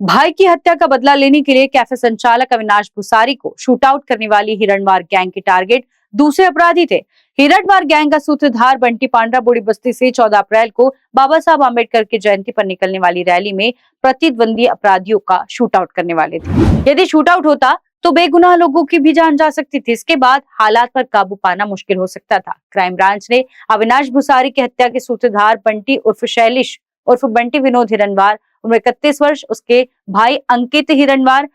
भाई की हत्या का बदला लेने के लिए कैफे संचालक अविनाश भुसारी को शूट आउट करने वाली हिरणवार गैंग के टारगेट दूसरे अपराधी थे। हिरणवार गैंग का सूत्रधार बंटी पांड्रा बूढ़ी बस्ती से 14 अप्रैल को बाबा साहब आम्बेडकर की जयंती पर निकलने वाली रैली में प्रतिद्वंदी अपराधियों का शूट आउट करने वाले थे। यदि शूट आउट होता तो बेगुनाह लोगों की भी जान जा सकती थी। इसके बाद हालात पर काबू पाना मुश्किल हो सकता था। क्राइम ब्रांच ने अविनाश भुसारी की हत्या के सूत्रधार बंटी उर्फ शैलिश उर्फ बंटी विनोद हिरणवार उम्र 31 वर्ष, उसके भाई अंकित हिरणवार,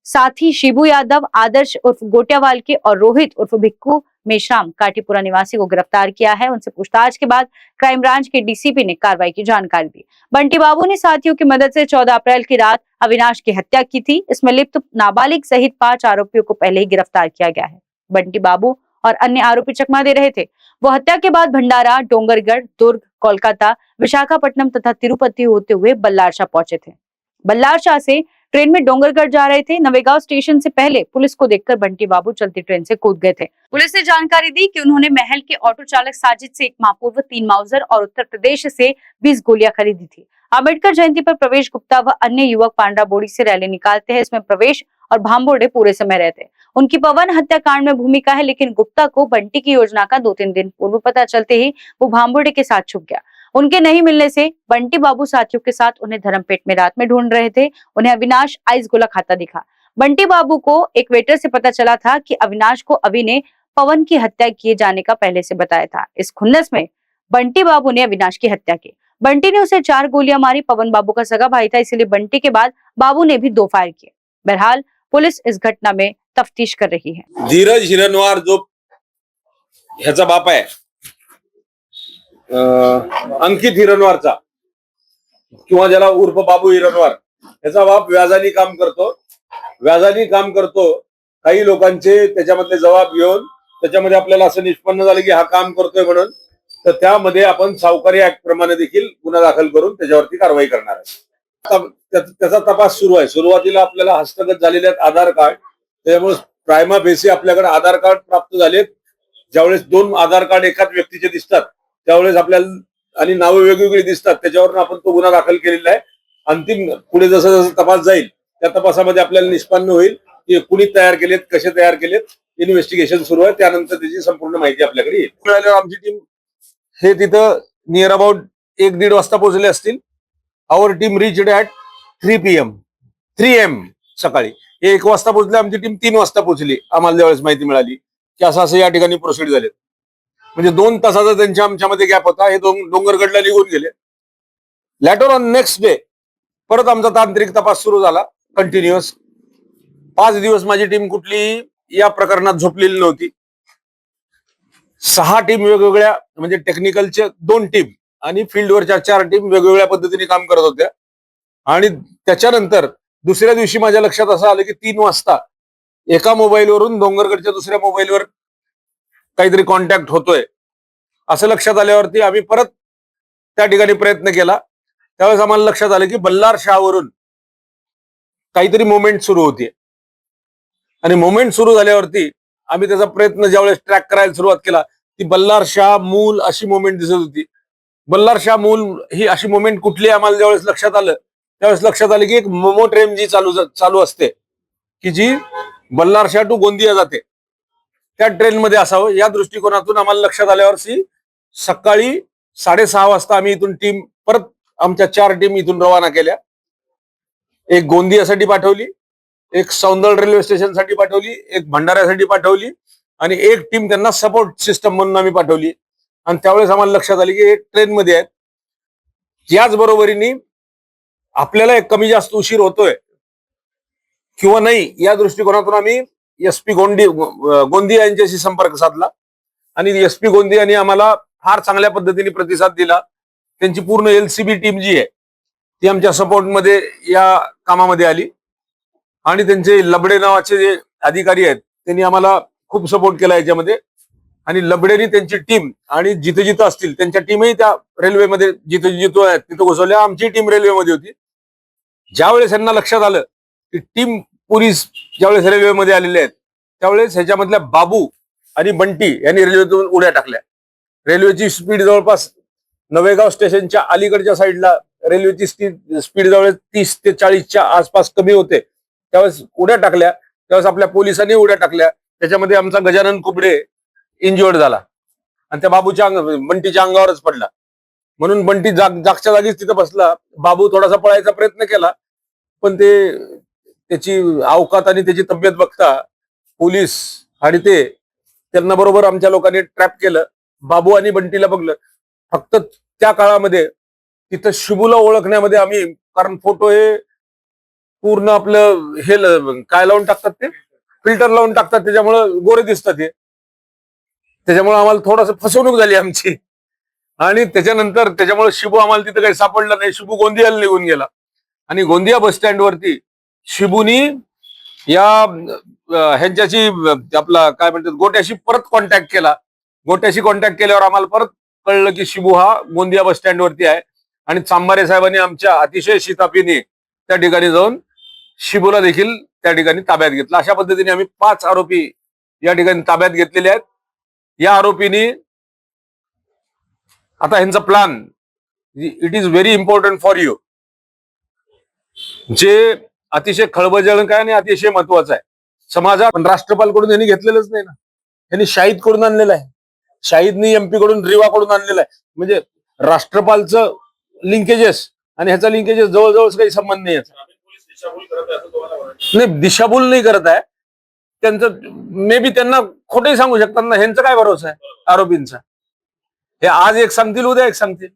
साथी शिबू यादव, आदर्श उर्फ गोटियावाल के और रोहित उर्फ भिक्कू मेश्राम काटीपुरा निवासी को गिरफ्तार किया है। उनसे पूछताछ के बाद क्राइम ब्रांच के डीसीपी ने कार्रवाई की जानकारी दी। बंटी बाबू ने साथियों की मदद से 14 अप्रैल की रात अविनाश की हत्या की थी। इसमें लिप्त नाबालिग सहित 5 आरोपियों को पहले ही गिरफ्तार किया गया है। बंटी बाबू और अन्य आरोपी चकमा दे रहे थे। वो हत्या के बाद भंडारा, डोंगरगढ़, दुर्ग, कोलकाता, विशाखापट्टनम तथा तिरुपति होते हुए बल्लारशाह पहुंचे थे। बल्लारशाह से ट्रेन में डोंगरगढ़ जा रहे थे। नवेगांव स्टेशन से पहले पुलिस को देखकर बंटी बाबू चलती ट्रेन से कूद गए थे। पुलिस ने जानकारी दी कि उन्होंने महल के ऑटो चालक साजिद से 1 माह पूर्व 3 माउजर और उत्तर प्रदेश से 20 गोलियां खरीदी थी। अम्बेडकर जयंती पर प्रवेश गुप्ता व अन्य युवक पांड्रा बोड़ी से रैली निकालते हैं। इसमें प्रवेश और भांबोड़े पूरे समय रहते। उनकी पवन हत्याकांड में भूमिका है, लेकिन गुप्ता को बंटी की योजना का 2-3 दिन पूर्व पता चलते ही वो भांबोड़े के साथ छुप गया। उनके नहीं मिलने से बंटी बाबू साथियों के साथ उन्हें धर्मपेट में रात में ढूंढ रहे थे। उन्हें अविनाश आइस गोला खाता दिखा। बंटी बाबू को एक वेटर से पता चला था कि अविनाश को अवि ने पवन की हत्या किए जाने का पहले से बताया था। इस खुन्नस में बंटी बाबू ने अविनाश की हत्या की। बंटी ने उसे 4 गोलियां मारी। पवन बाबू का सगा भाई था, इसलिए बंटी के बाद बाबू ने भी 2 फायर किए। बहरहाल पुलिस इस घटना में तफ्तीश कर रही है। धीरज हिरणवार जो ह्याचा बाप आहे, अंकित हिरणवारचा किंवा ज्याला उर्फ बाबू हिरणवार, ह्याचा बाप व्याजानी काम करतो। काही लोकांचे त्याच्यामधले जबाब घेऊन त्याच्यामध्ये आपल्याला असं निष्पन्न झालं की हा काम करतोय म्हणून, तर त्यामध्ये आपण सावकारी ऍक्ट प्रमाणे देखील गुन्हा दाखल करून त्याच्यावरती कारवाई करणार आहे। त्याचा तपास सुरू आहे। सुरुवातीला आपल्याला हस्तगत झालेले आहेत आधार कार्ड, त्यामुळे प्रायमा फेसी आपल्याकडे आधार कार्ड प्राप्त झालेत। ज्यावेळेस 2 आधार कार्ड एकाच व्यक्तीचे दिसतात त्यावेळेस आपल्याला आणि नावे वेगवेगळी दिसतात, त्याच्यावरून आपण तो गुन्हा दाखल केलेला आहे। अंतिम पुढे जसं जसं तपास जाईल त्या तपासामध्ये आपल्याला निष्पन्न होईल की कुणी तयार केलेत, कसे तयार केलेत, इन्व्हेस्टिगेशन सुरू आहे। त्यानंतर त्याची संपूर्ण माहिती आपल्याकडे येईल। मिळाल्यावर आमची टीम हे तिथं नियर अबाउट 1-1.5 वाजता पोहोचले असतील। आवर टीम रिच्ड ॲट 3 AM सकाळी 1 वाजता पोहोचले। आमची टीम 3 वाजता पोहोचली। आम्हाला ज्यावेळेस माहिती मिळाली की असं असं या ठिकाणी प्रोसीड झाले, म्हणजे 2 तासाचा त्यांच्या आमच्यामध्ये गॅप होता। हे डोंगरगडला निघून गेले। लॅटर ऑन नेक्स्ट डे परत आमचा तांत्रिक तपास सुरू झाला कंटिन्युअस। 5 दिवस माझी टीम कुठली या प्रकरणात झोपलेली नव्हती। 6 टीम वेगवेगळ्या, म्हणजे टेक्निकलच्या 2 टीम आणि फील्डवरच्या 4 टीम वेगवेगळ्या पद्धतीने काम करत होत्या। आणि त्याच्यानंतर दुसऱ्या दिवशी माझ्या लक्षात असं आलं की 3 वाजता एका मोबाईलवरून डोंगरगडच्या दुसऱ्या मोबाईलवर काहीतरी कॉन्टॅक्ट होतोय असं लक्षात आल्यावरती आम्ही परत त्या ठिकाणी प्रयत्न केला। त्यावेळेस आम्हाला लक्षात आलं की बल्लारशाहवरून काहीतरी मुवमेंट सुरू होती आणि मुवमेंट सुरू झाल्यावरती आम्ही त्याचा प्रयत्न ज्यावेळेस ट्रॅक करायला सुरुवात केला ती बल्लारशाह मूल अशी मुवमेंट दिसत होती। बल्लारशाह मूल ही अशी मुवमेंट कुठली आम्हाला ज्यावेळेस लक्षात आलं त्यावेळेस लक्षात आलं की एक मोमो ट्रेन जी चालू असते की जी बल्लारशाह टू गोंदिया जाते, त्या ट्रेन मध्ये असावं या दृष्टिकोनातून आम्हाला लक्षात आल्यावरची सकाळी 6:30 वाजता आम्ही इथून टीम परत आमच्या 4 टीम इथून रवाना केल्या। एक गोंदियासाठी पाठवली, एक सौंदळ रेल्वे स्टेशनसाठी पाठवली, एक भंडाऱ्यासाठी पाठवली आणि एक टीम त्यांना सपोर्ट सिस्टम म्हणून आम्ही पाठवली। आणि त्यावेळेस आम्हाला लक्षात आले की ट्रेन मध्ये आहेत। याच बरोबरीने आपल्याला एक कमी जास्त उशीर होतोय किंवा नाही या दृष्टिकोनातून आम्ही SP गोंदिया यांच्याशी संपर्क साधला आणि SP गोंदियाने आम्हाला फार चांगल्या पद्धतीने प्रतिसाद दिला। त्यांची पूर्ण LCB टीम जी आहे ती आमच्या सपोर्ट मध्ये या कामामध्ये आली आणि त्यांचे लबडे नावाचे जे अधिकारी आहेत त्यांनी आम्हाला खूप सपोर्ट केला याच्यामध्ये। आणि लबडेनी त्यांची टीम आणि जिथे जिथं असतील त्यांच्या टीमही त्या रेल्वेमध्ये जिथे जिथं आहेत तिथं घुसवल्या। आमची टीम रेल्वेमध्ये होती। ज्यावेळेस यांना लक्षात आलं की टीम पोलीस ज्यावेळेस रेल्वेमध्ये आलेले आहेत त्यावेळेस ह्याच्यामधल्या बाबू आणि बंटी यांनी रेल्वेतून उड्या टाकल्या। रेल्वेची स्पीड जवळपास नवेगाव स्टेशनच्या अलीकडच्या साईडला रेल्वेची स्पीड जवळ 30 ते 40च्या आसपास कमी होते, त्यावेळेस उड्या टाकल्या. त्यावेळेस आपल्या पोलिसांनी उड्या टाकल्या. त्याच्यामध्ये आमचा गजानन कुबडे इंज्युअर्ड झाला आणि त्या बंटीच्या अंगावरच पडला. म्हणून बंटी जागच्या जागीच तिथं बसला. बाबू थोडासा पळायचा प्रयत्न केला, पण त्याची अवकात आणि त्याची तब्येत बघता पोलीस आणि त्यांना बरोबर आमच्या लोकांनी ट्रॅप केलं. बाबू आणि बंटीला बघलं. फक्त त्या काळामध्ये तिथं शिबूला ओळखण्यामध्ये आम्ही, कारण फोटो हे पूर्ण आपलं हे काय लावून टाकतात, ते फिल्टर लावून टाकतात, त्याच्यामुळं गोरे दिसतात हे. त्याच्यामुळे आम्हाला थोडस फसवणूक झाली आमची. आणि त्याच्यामुळे शिबू आम्हाला तिथं काही सापडला नाही. शिबू गोंदियाला निघून गेला आणि गोंदिया बस स्टँड वरती शिबूनी या ह्यांच्याशी आपला काय म्हणतात गोट्याशी परत कॉन्टॅक्ट केला. गोट्याशी कॉन्टॅक्ट केल्यावर आम्हाला परत कळलं की शिबू हा गोंदिया बस स्टँड वरती आहे. आणि चांबारे साहेबांनी आमच्या अतिशय शिताफीने त्या ठिकाणी जाऊन शिबूला देखील त्या ठिकाणी ताब्यात घेतलं. अशा पद्धतीने आम्ही 5 आरोपी या ठिकाणी ताब्यात घेतलेले आहेत. या आरोपींनी आता ह्यांचा plan, it is very important for you, जे अतिशय खळबळजनक आहे आणि अतिशय महत्वाचं आहे समाजात. पण राष्ट्रपालकडून यांनी घेतलेलंच नाही ना. यांनी शाहीद कडून आणलेलं आहे. शाहीदनी एमपी कडून, रिवा कडून आणलेलं आहे. म्हणजे राष्ट्रपालचं लिंकेजेस आणि ह्याचा लिंकेजेस जवळजवळ काही संबंध नाही. नाही, दिशाभूल नाही करत आहे. त्यांचं मे बी त्यांना खोटंही सांगू शकतात ना. ह्यांचा काय भरोसा आहे आरोपींचा? हे आज एक सांगतील, उद्या एक सांगतील.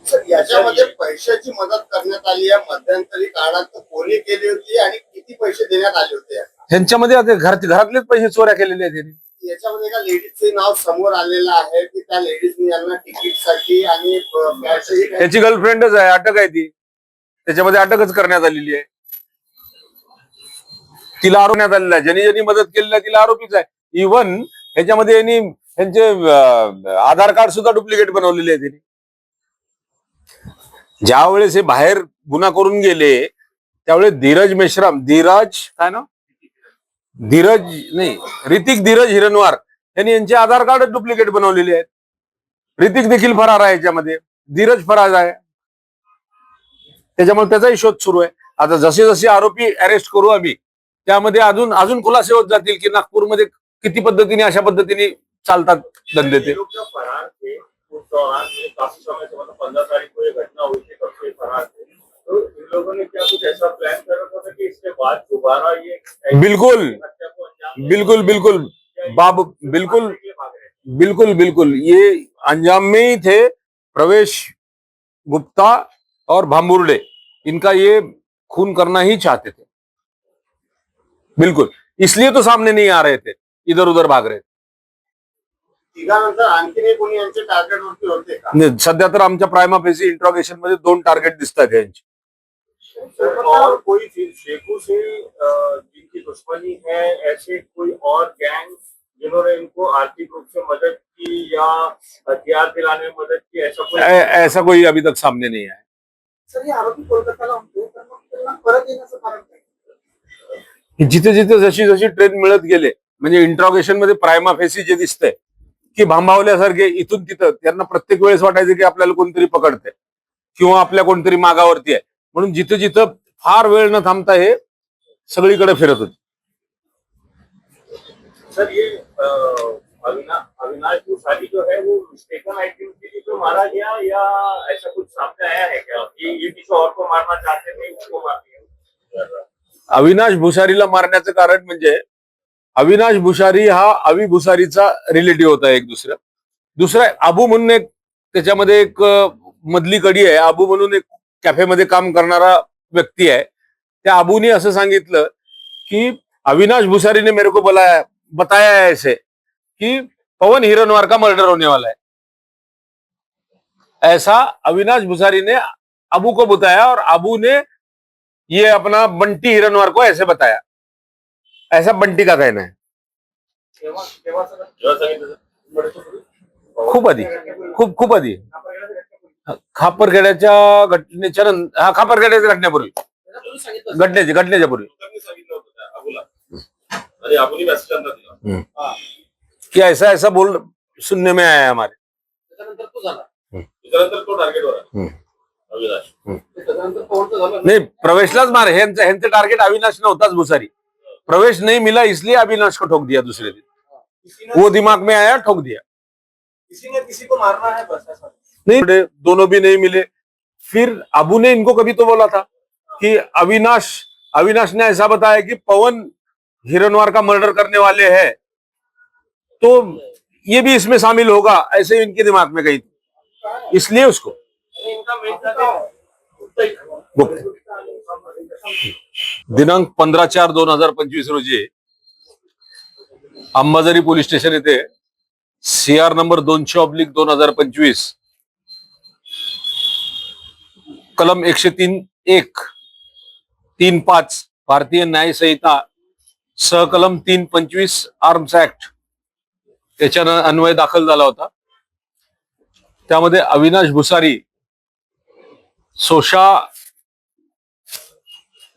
सर, याच्यामध्ये पैशाची मदत करण्यात आली आहे मध्यंतरी काळात, कोणी केली होती आणि किती पैसे देण्यात आले होते? ह्यांच्यामध्ये आता घरातलेच पैसे चोऱ्या केलेले आहेत त्यांनी. याच्यामध्ये एका लेडीजचे नाव समोर आलेलं आहे की त्या लेडीजने यांना तिकीटसाठी आणि त्याची गर्लफ्रेंडच आहे, अटक आहे ती. त्याच्यामध्ये अटकच करण्यात आलेली आहे. तिला आरोपण्यात आलेला आहे. ज्यांनी मदत केलेली आहे तिला आरोपीच आहे. इव्हन ह्याच्यामध्ये यांनी त्यांचे आधार कार्ड सुद्धा डुप्लिकेट बनवलेले आहे त्यांनी. ज्या वेळेस हे बाहेर गुन्हा करून गेले त्यावेळेस ऋतिक धीरज हिरनवार यांनी यांचे आधार कार्ड डुप्लिकेट बनवलेले आहेत. ऋतिक देखील फरार आहे याच्यामध्ये, धीरज फरार आहे. त्याच्यामुळे त्याचाही शोध सुरू आहे. आता जसे जसे आरोपी अरेस्ट करू आम्ही, त्यामध्ये अजून खुलासे होत जातील की नागपूरमध्ये किती पद्धतीने अशा पद्धतीने चालतात धंदे ते. फरार थे उस दौरान काफी समय से, मतलब 15 तारीख को ये घटना हुई थी, तब से फरार थे. तो इन लोगों ने क्या कुछ ऐसा प्लान कर रखा था कि इसके बाद दोबारा ये बिल्कुल बिल्कुल बिल्कुल बाब बिल्कुल बिल्कुल बिल्कुल ये अंजाम में ही थे. प्रवेश गुप्ता और भांबुर्डे, इनका ये खून करना ही चाहते थे. बिल्कुल, इसलिए तो सामने नहीं आ रहे थे, इधर उधर भाग रहे थे. तिघानंतर आणखीनही कोणी यांचे टार्गेट वरती होते का? नाही, सध्या तर आमच्या प्रायमा फेसी इंट्रोगेशन मध्ये 2 टार्गेट दिसतात यांची. और कोई शेखू से जिनकी दुश्मनी है, ऐसे कोई और गैंग जिन्होंने इनको आर्थिक रूप से मदद की या हथियार दिलाने में मदद की, ऐसा कोई अभी तक सामने नहीं आया. सर, ये आरोपी कोलकाताला होते तर मग त्यांना परत येण्याचं कारण काय? जिथे जिथे जशी जशी ट्रेन मिळत गेले, म्हणजे इंट्रोगेशन मध्ये प्रायमा फेसी जे दिसतंय की भांबावल्यासारखे इथून तिथं, त्यांना प्रत्येक वेळेस वाटायचं की आपल्याला कोणतरी पकडते किंवा आपल्या कोणतरी मागावरती आहे. म्हणून जिथं जिथं फार वेळ न थांबता हे सगळीकडे फिरत होते. सर, ये अविनाश भूसारी जो है वो मिस्टेकन आइडेंटिटी पे मारा गया या ऐसा कुछ सामने आया है क्या कि ये किसी और को मारना चाहते थे, उसको मार दिया? अविनाश भुसारीला मारण्याचं कारण म्हणजे अविनाश भुसारी हा अवि भुसारीचा रिलेटिव्ह होता एक दुसरा अबू म्हणून एक त्याच्यामध्ये एक मधली कडी आहे. अबू म्हणून एक कॅफेमध्ये काम करणारा व्यक्ती आहे. त्या अबूने असं सांगितलं की अविनाश भुसारी ने मेरे को बताया है ऐसे कि पवन हिरनवार का मर्डर होने वाला है. ऐसा अविनाश भुसारी ने अबू को बताया और अबू ने ये अपना बंटी हिरनवार को ऐसे बताया. ऐसा बंटी का कहना है. खूप आधी खापरखेड्याच्या घटनेच्या खापरखेड्याच्या घटनेपूर्वी घटनेच्या पूर्वी कि ऐसा ऐसा बोल सुनने में आया हमारे. त्याच्यानंतर तो टार्गेटवर आहे अविनाश. नहीं, प्रवेशलाच मार ह्यांचं टारगेट अविनाश नव्हताच भुसारी. प्रवेश नहीं मिला इसलिए अविनाश को ठोक दिया दूसरे दिन. वो दिमाग में आया, ठोक दिया. किसी ने किसी को मारना है बस ऐसा. नहीं, दोनों भी नहीं मिले. फिर अबू ने इनको कभी तो बोला था कि अविनाश ने ऐसा बताया कि पवन हिरनवार का मर्डर करने वाले हैं, तो ये भी इसमें शामिल होगा, ऐसे इनके दिमाग में गई थी, इसलिए उसको इनका मेन टारगेट दिनांक 15/4/2025 रोजी अंबाझरी पोलीस स्टेशन येथे CR नंबर 200/2025 कलम 103(1) 3(5) भारतीय न्याय संहिता सहकलम 325 आर्म्स ऍक्ट याच्या अन्वय दाखल झाला होता. त्यामध्ये अविनाश भुसारी सोशा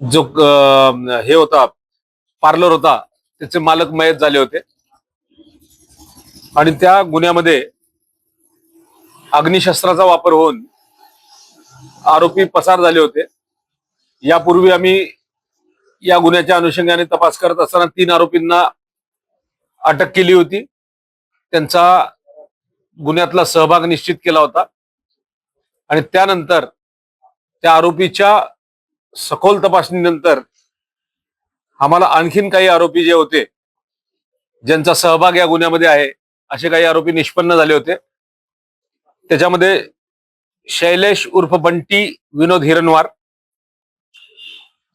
जो हे होता पार्लर होता त्याचे मालक मयत झाले होते आणि त्या गुन्ह्यामध्ये अग्निशस्त्राचा वापर होऊन आरोपी पसार झाले होते. यापूर्वी आम्ही या गुन्ह्याच्या अनुषंगाने तपास करत असताना 3 आरोपींना अटक केली होती. त्यांचा गुन्ह्यातला सहभाग निश्चित केला होता आणि त्यानंतर त्या आरोपीच्या सखोल तपासणीनंतर आम्हाला आणखीन काही आरोपी जे होते ज्यांचा सहभाग या गुन्ह्यामध्ये आहे असे काही आरोपी निष्पन्न झाले होते. त्याच्यामध्ये शैलेश उर्फ बंटी विनोद हिरनवार,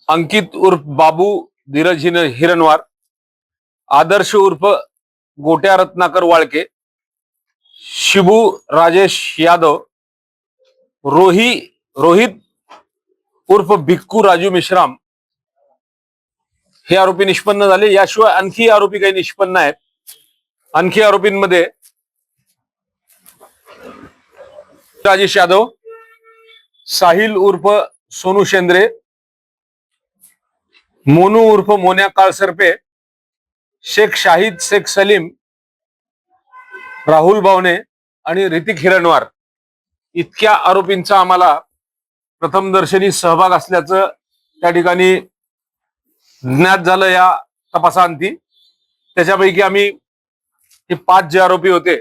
अंकित उर्फ बाबू धीरज हिरनवार, आदर्श उर्फ गोट्या रत्नाकर वाळके, शिबू राजेश यादव, रोहित उर्फ भिक्कू राजू मिश्राम हे आरोपी निष्पन्न झाले. याशिवाय आणखी आरोपी काही निष्पन्न आहेत. आणखी आरोपींमध्ये राजेश यादव, साहिल उर्फ सोनू शेंद्रे, मोनू उर्फ मोन्या काळसर्पे, शेख शाहिद शेख सलीम, राहुल बावणे आणि ऋतिक हिरनवार इतक्या आरोपींचा आम्हाला प्रथमदर्शनी सहभाग असल्याचं त्या ठिकाणी ज्ञात झालं या तपासांती. त्याच्यापैकी आम्ही हे 5 जे आरोपी होते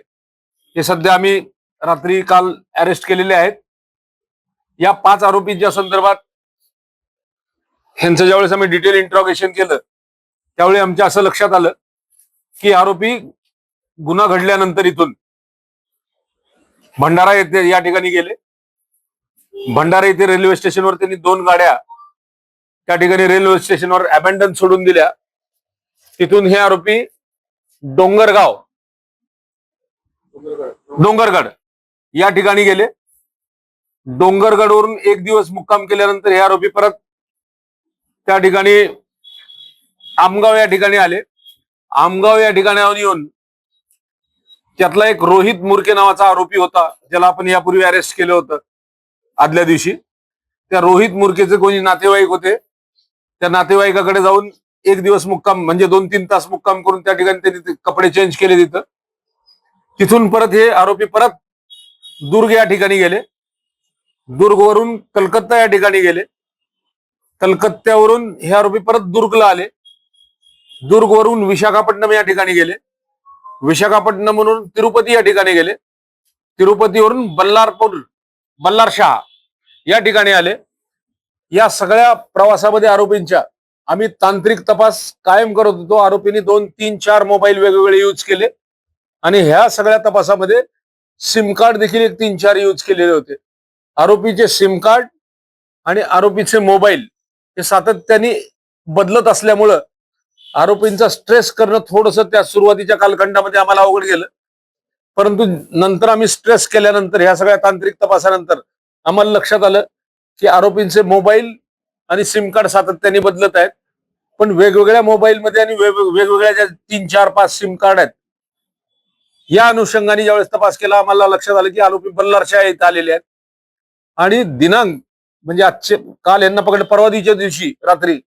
हे सध्या आम्ही रात्री काल अरेस्ट केलेले आहेत. या 5 आरोपींच्या संदर्भात ह्यांचं ज्यावेळेस आम्ही डिटेल इंट्रॉगेशन केलं त्यावेळी आमच्या असं लक्षात आलं की आरोपी गुन्हा घडल्यानंतर इथून भंडारा येथे या ठिकाणी गेले. भंडारा येथे रेल्वे स्टेशनवर त्यांनी 2 गाड्या त्या ठिकाणी रेल्वे स्टेशनवर अबॅन्डन सोडून दिल्या. तिथून हे आरोपी डोंगरगड या ठिकाणी गेले. डोंगरगडवरून 1 दिवस मुक्काम केल्यानंतर हे आरोपी परत त्या ठिकाणी आमगाव या ठिकाणी आले. आमगाव या ठिकाणी येऊन त्यातला एक रोहित मुरके नावाचा आरोपी होता ज्याला आपण यापूर्वी अरेस्ट केलं होतं आदल्या दिवशी. त्या रोहित मुरकेचे कोणी नातेवाईक होते. त्या नातेवाईकाकडे जाऊन 1 दिवस मुक्काम म्हणजे 2-3 तास मुक्काम करून त्या ठिकाणी त्यांनी कपडे चेंज केले तिथं. तिथून परत हे आरोपी परत दुर्ग या ठिकाणी गेले. दुर्गवरून कलकत्ता या ठिकाणी गेले. कलकत्त्यावरून हे आरोपी परत दुर्गला आले. दुर्गवरून विशाखापट्टणम या ठिकाणी गेले. विशाखापट्टणम म्हणून तिरुपती या ठिकाणी गेले. तिरुपतीवरून बल्लारशाह या ठिकाणी आले. या सगळ्या प्रवासामध्ये आरोपींच्या आम्ही तांत्रिक तपास कायम करत होतो. आरोपींनी 2, 3, 4 मोबाईल वेगवेगळे यूज केले आणि ह्या सगळ्या तपासामध्ये सिम कार्ड देखील 1, 3, 4 यूज केलेले होते. आरोपीचे सिम कार्ड आणि आरोपीचे मोबाईल हे सातत्याने बदलत असल्यामुळं आरोपींचा स्ट्रेस करणं थोडंसं त्या सुरुवातीच्या कालखंडामध्ये आम्हाला अवघड गेलं. परंतु नंतर आम्ही स्ट्रेस केल्यानंतर ह्या सगळ्या तांत्रिक तपासानंतर आम्हाला लक्षात आलं की आरोपींचे मोबाईल आणि सिम कार्ड सातत्याने बदलत आहेत. पण वेगवेगळ्या मोबाईलमध्ये आणि वेगवेगळ्या ज्या 3, 4, 5 सिम कार्ड आहेत या अनुषंगाने ज्यावेळेस तपास केला आम्हाला लक्षात आलं की आरोपी बल्लारशाह येथे आलेले आहेत. आणि दिनांक म्हणजे काल यांना परवादीच्या दिवशी रात्री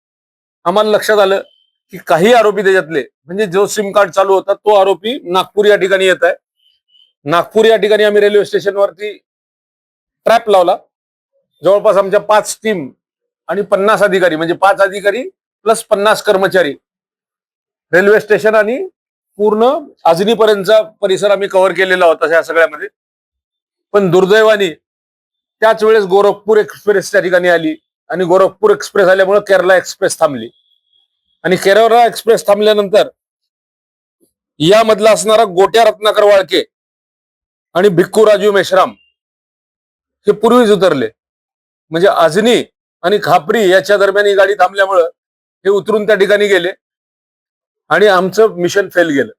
आम्हाला लक्षात आलं की काही आरोपी त्याच्यातले म्हणजे जो सिम कार्ड चालू होता तो आरोपी नागपूर या ठिकाणी येत आहे. नागपूर या ठिकाणी आम्ही रेल्वे स्टेशनवरती ट्रॅप लावला. जवळपास आमच्या 5 टीम आणि 50 अधिकारी, म्हणजे 5 अधिकारी प्लस 50 कर्मचारी रेल्वे स्टेशन आणि पूर्ण आजनीपर्यंतचा परिसर आम्ही कव्हर केलेला होता या सगळ्यामध्ये. पण दुर्दैवाने त्याच वेळेस गोरखपूर एक्सप्रेस त्या ठिकाणी आली आणि गोरखपूर एक्सप्रेस आल्यामुळे केरला एक्सप्रेस थांबली. आणि केरला एक्सप्रेस थांबल्यानंतर यामधला असणारा गोट्या रत्नाकर वाळके आणि भिक्खू राजू मेश्राम हे पूर्वीच उतरले. म्हणजे आजनी आणि खापरी याच्या दरम्यान ही गाडी थांबल्यामुळं हे उतरून त्या ठिकाणी गेले आणि आमचं मिशन फेल गेलं.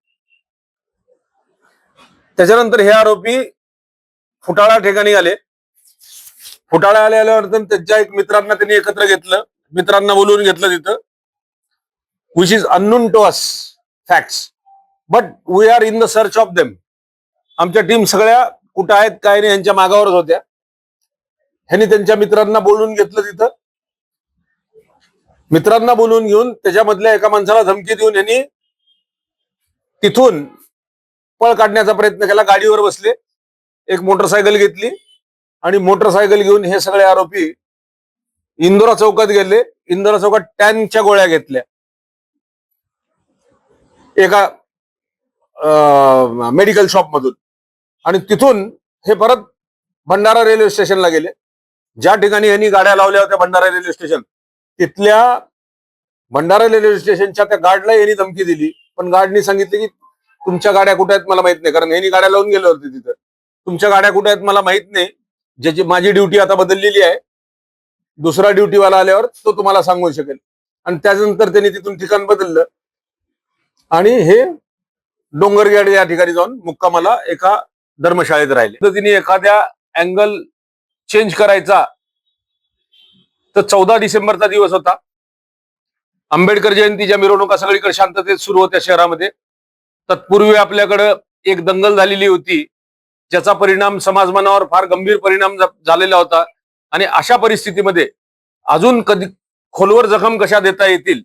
त्याच्यानंतर हे आरोपी फुटाळा ठिकाणी आले. फुटाळा आल्यावर त्यांच्या एक मित्रांना त्यांनी एकत्र घेतलं, मित्रांना बोलवून घेतलं तिथं, which is unknown to us facts, but we are in the search of them. आमच्या टीम सगळ्या कुठं आहेत काय नाही यांच्या मागावरच होत्या. ह्यांनी त्यांच्या मित्रांना बोलवून घेतलं तिथं. मित्रांना बोलवून घेऊन त्याच्यामधल्या एका माणसाला धमकी देऊन यांनी तिथून पळ काढण्याचा प्रयत्न केला. गाडीवर बसले, एक मोटरसायकल घेतली आणि मोटरसायकल घेऊन हे सगळे आरोपी इंदोरा चौकात गेले. इंदोरा चौकात टॅनच्या गोळ्या घेतल्या एका मेडिकल शॉप मधून आणि तिथून हे परत भंडारा रेल्वे स्टेशनला गेले. ज्या ठिकाणी यांनी गाड्या लावल्या होत्या भंडारा रेल्वे स्टेशन, तिथल्या भंडारा रेल्वे स्टेशनच्या त्या गार्डला यांनी धमकी दिली. पण गार्डनी सांगितले की तुमच्या गाड्या कुठे आहेत मला माहित नाही, कारण यांनी गाड्या लावून गेले होते तिथं. तुमच्या गाड्या कुठे आहेत मला माहित नाही, ज्याची माझी ड्युटी आता बदललेली आहे, दुसरा ड्युटीवाला आल्यावर तो तुम्हाला सांगू शकेल. आणि त्यानंतर त्यांनी तिथून ठिकाण बदललं आणि हे डोंगरगड या ठिकाणी जाऊन मुक्कामाला एका धर्मशाळेत राहिले. पद्धतीने एखाद्या अँगल चेंज करायचा तर 14 डिसेंबरचा दिवस होता. आंबेडकर जयंतीच्या मिरवणुका सगळीकडे शांततेत सुरू होत्या शहरामध्ये. तत्पूर्वी आपल्याकडं एक दंगल झालेली होती, ज्याचा परिणाम समाजमनावर फार गंभीर परिणाम झालेला होता. आणि अशा परिस्थितीमध्ये अजून कधी खोलवर जखम कशा देता येतील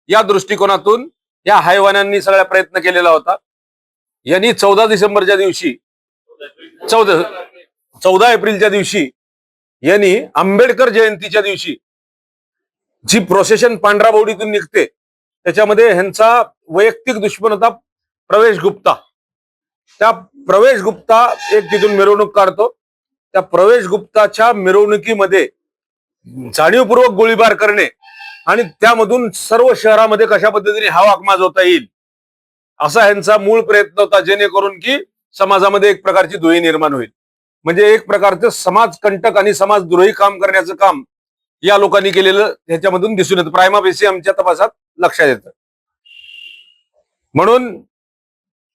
या दृष्टिकोनातून या हायवानांनी सगळा प्रयत्न केलेला होता. यांनी 14 डिसेंबरच्या दिवशी 14 एप्रिलच्या दिवशी यांनी आंबेडकर जयंतीच्या दिवशी जी प्रोसेशन पांढरा बोवडीतून निघते त्याच्यामध्ये ह्यांचा वैयक्तिक दुश्मन होता प्रवेश गुप्ता. त्या प्रवेश गुप्ता एक तिथून मिरवणूक काढतो. त्या प्रवेश गुप्ताच्या मिरवणुकीमध्ये जाणीवपूर्वक गोळीबार करणे आणि त्यामधून सर्व शहरामध्ये कशा पद्धतीने हाक माजवता येईल असा ह्यांचा मूळ प्रयत्न होता, जेणेकरून की समाजामध्ये एक प्रकारची धुळी निर्माण होईल. म्हणजे एक प्रकारचं समाजकंटक आणि समाजद्रोही काम करण्याचं काम या लोकांनी केलेलं ह्याच्यामधून दिसून येतं. प्रायमा फेसी आमच्या तपासात लक्षात येतं. म्हणून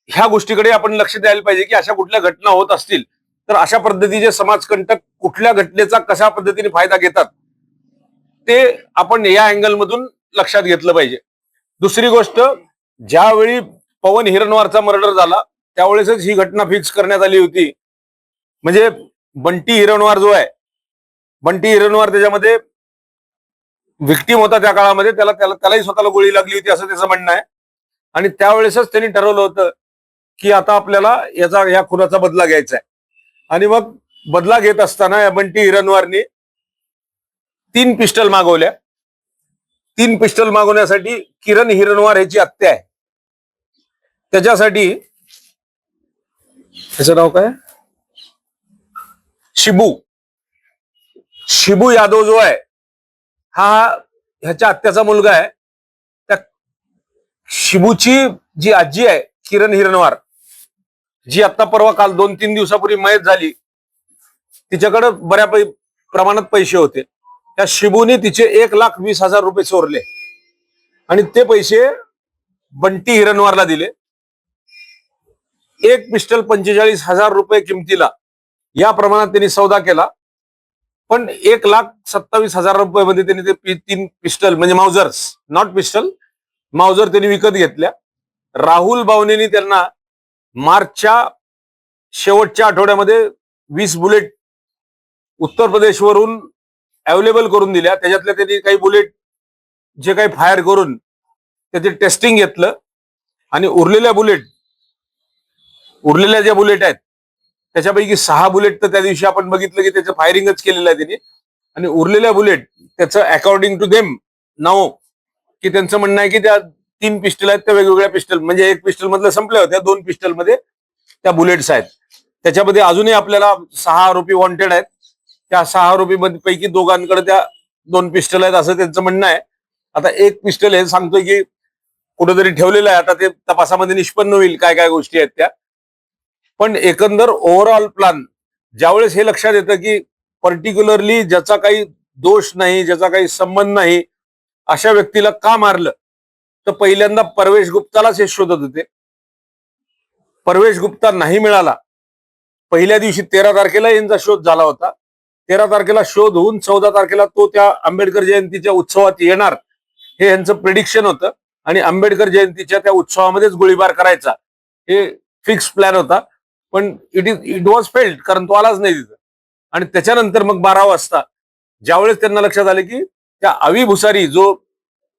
ह्या गोष्टीकडे आपण लक्ष द्यायला पाहिजे की अशा कुठल्या घटना होत असतील तर अशा पद्धतीचे समाजकंटक कुठल्या घटनेचा कशा पद्धतीने फायदा घेतात ते आपण या अँगल मधून लक्षात घेतलं पाहिजे. दुसरी गोष्ट, ज्यावेळी पवन हिरणवारचा मर्डर झाला त्यावेळेसच ही घटना फिक्स करण्यात आली होती. म्हणजे बंटी हिरणवार जो आहे, बंटी हिरणवार त्याच्यामध्ये विक्टीम होता त्या काळामध्ये, त्यालाही स्वतःला गोळी लागली होती असं त्याचं म्हणणं आहे. आणि त्यावेळेसच त्यांनी ठरवलं होतं की आता आपल्याला या खुनाचा बदला घ्यायचा आहे. आणि मग बदला घेत असताना या बंटी हिरणवारनी 3 पिस्टल मागवल्या. 3 पिस्टल मागवण्यासाठी किरण हिरणवार ह्याची हत्या आहे. त्याच्यासाठी त्याचं नाव काय, शिबू यादव जो आहे हा ह्याच्या हत्याचा मुलगा आहे. त्या शिबूची जी आजी आहे किरण हिरणवार, जी आता परवा काल 2-3 दिवसापूर्वी मयत झाली, तिच्याकडे बऱ्यापैकी प्रमाणात पैसे होते. त्या शिबूने तिचे 1,20,000 रुपये चोरले आणि ते पैसे बंटी हिरणवारला दिले. एक पिस्टल 45,000 रुपये किमतीला या प्रमाणात त्यांनी सौदा केला. पण 1,27,000 रुपये मध्ये त्यांनी ते 3 पिस्टल म्हणजे माउजर्स, नॉट पिस्टल, माउजर त्यांनी विकत घेतल्या. राहुल बावनेनी त्यांना मार्चच्या शेवटच्या आठवड्यामध्ये 20 बुलेट उत्तर प्रदेशवरून अवेलेबल करून दिल्या. त्याच्यातल्या त्यांनी काही बुलेट जे काही फायर करून त्याचे टेस्टिंग घेतलं आणि उरलेल्या ज्या बुलेट आहेत त्याच्यापैकी 6 बुलेट तर त्या दिवशी आपण बघितलं की त्याचं फायरिंगच केलेलं आहे त्यांनी, आणि उरलेल्या बुलेट त्याचं अकॉर्डिंग टू देम नाव की त्यांचं म्हणणं आहे की त्या 3 पिस्टल आहेत त्या वेगवेगळ्या पिस्टल, म्हणजे एक पिस्टल मधलं संपल्या होत्या, 2 पिस्टल मध्ये त्या बुलेट्स आहेत. त्याच्यामध्ये अजूनही आपल्याला 6 आरोपी वॉन्टेड आहेत. त्या 6 आरोपी पैकी दोघांकडे त्या 2 पिस्टल आहेत असं त्यांचं म्हणणं आहे. आता एक पिस्टल हे सांगतोय की कुठेतरी ठेवलेलं आहे, आता ते तपासामध्ये निष्पन्न होईल काय काय गोष्टी आहेत त्या. पण एकंदर ओव्हरऑल प्लॅन ज्यावेळेस हे लक्षात येतं की पर्टिक्युलरली ज्याचा काही दोष नाही, ज्याचा काही संबंध नाही, अशा व्यक्तीला का मारलं, तर पहिल्यांदा परवेश गुप्तालाच हे शोधत होते. परवेश गुप्ता नाही मिळाला. पहिल्या दिवशी 13 तारखेला यांचा शोध झाला होता. 13 तारखेला शोध होऊन 14 तारखेला तो त्या आंबेडकर जयंतीच्या उत्सवात येणार हे यांचं प्रिडिक्शन होतं, आणि आंबेडकर जयंतीच्या त्या उत्सवामध्येच गोळीबार करायचा हे फिक्स प्लॅन होता. पण इट वॉज फेल्ड, कारण तो आलाच नाही तिथं. आणि त्याच्यानंतर मग 12 वाजता ज्यावेळेस त्यांना लक्षात आलं की त्या अवी भुसारी जो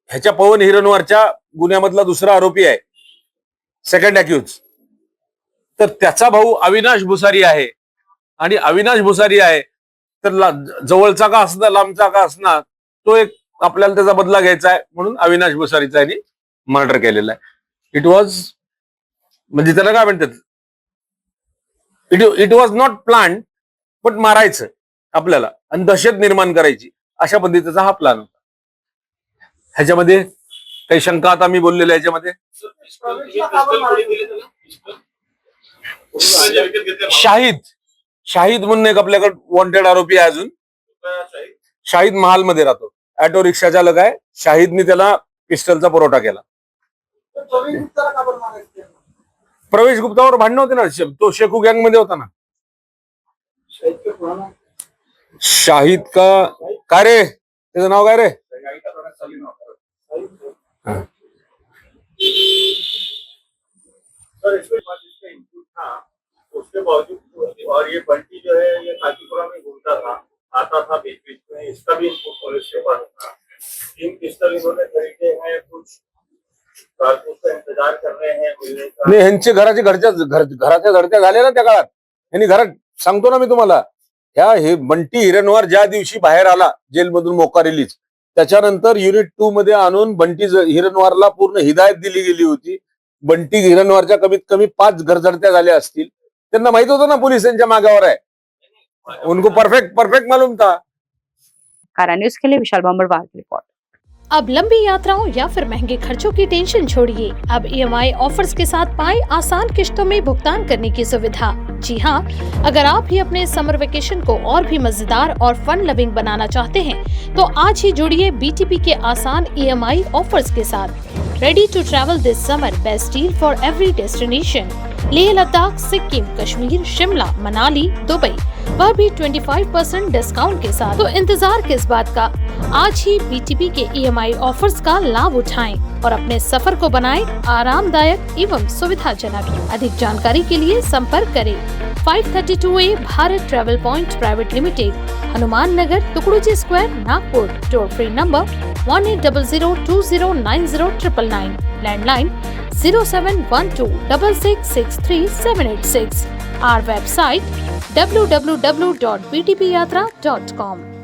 ह्याच्या पवन हिरनवारच्या गुन्ह्यामधला दुसरा आरोपी आहे, सेकंड अक्यूज, तर त्याचा भाऊ अविनाश भुसारी आहे, आणि अविनाश भुसारी आहे तर जवळचा का असणार लांबचा का असणार, तो एक आपल्याला त्याचा बदला घ्यायचा आहे म्हणून अविनाश भुसारीचा यांनी मर्डर केलेला आहे. इट वॉज, म्हणजे त्याला काय म्हणतात, इट वॉज नॉट प्लॅन, पण मारायचं आपल्याला आणि दहशत निर्माण करायची अशा पद्धतीचा हा प्लॅन होता. ह्याच्यामध्ये काही शंका आता मी बोललेल्या ह्याच्यामध्ये शाहिद म्हणून एक आपल्याकडे वॉन्टेड आरोपी आहे अजून. शाहिद महालमध्ये राहतो, ऑटो रिक्षा चालक आहे. शाहिदने त्याला पिस्टलचा पुरवठा केला. प्रवेश गुप्तावर भांडण होते ना, तो शेखू गँग मध्ये होता ना. शाहिद का काय रे, त्याचं नाव काय रे, उसके बावजूद, और ये बंटी जो है ये काकीपुरा में घूमता था, आता था बीच बीच में, इसका भी इनको पुलिस के पास था. 3 पिस्टल इन्होंने खरीदे हैं, कुछ कारतूस का इंतजार कर रहे हैं मिलने का. नाही, ह्यांचे घराच्या धडक्या झाल्या ना त्या काळात. यांनी घरात, सांगतो ना मी तुम्हाला, हे बंटी हिरनवार ज्या दिवशी बाहेर आला जेलमधून मोका रिलीज, त्याच्यानंतर युनिट 2 मध्ये आणून बंटी हिरनवारला पूर्ण हिदायत दिली गेली होती. बंटी हिरनवारच्या कमीत कमी 5 घरझडत्या झाल्या असतील. त्यांना माहित होतं ना पोलीस यांच्या मागावर आहे, उनको परफेक्ट मालूम था. कारा न्यूज के लिए विशाल बम्बरवाल की रिपोर्ट. अब लंबी यात्राओं या फिर महंगे खर्चों की टेंशन छोड़िए. अब EMI ऑफर्स के साथ पाएं आसान किश्तों में भुगतान करने की सुविधा. जी हाँ, अगर आप भी अपने समर वेकेशन को और भी मजेदार और फन लविंग बनाना चाहते हैं, तो आज ही जुड़िए BTP के आसान EMI ऑफर्स के साथ. Ready to travel this summer, best deal for every destination. Leh Ladakh, Sikkim, Kashmir, Shimla, Manali, Dubai, वह भी 25% डिस्काउंट के साथ. तो इंतजार किस बात का, आज ही BTP के EMI ऑफर्स का लाभ उठाएं और अपने सफर को बनाएं आरामदायक एवं सुविधाजनक. अधिक जानकारी के लिए संपर्क करें 532A Bharat travel point private limited, Hanuman Nagar, Tukdoji square, Nagpur. Toll free number 1800209099. Landline 0712666786. Our website www.btpyatra.com.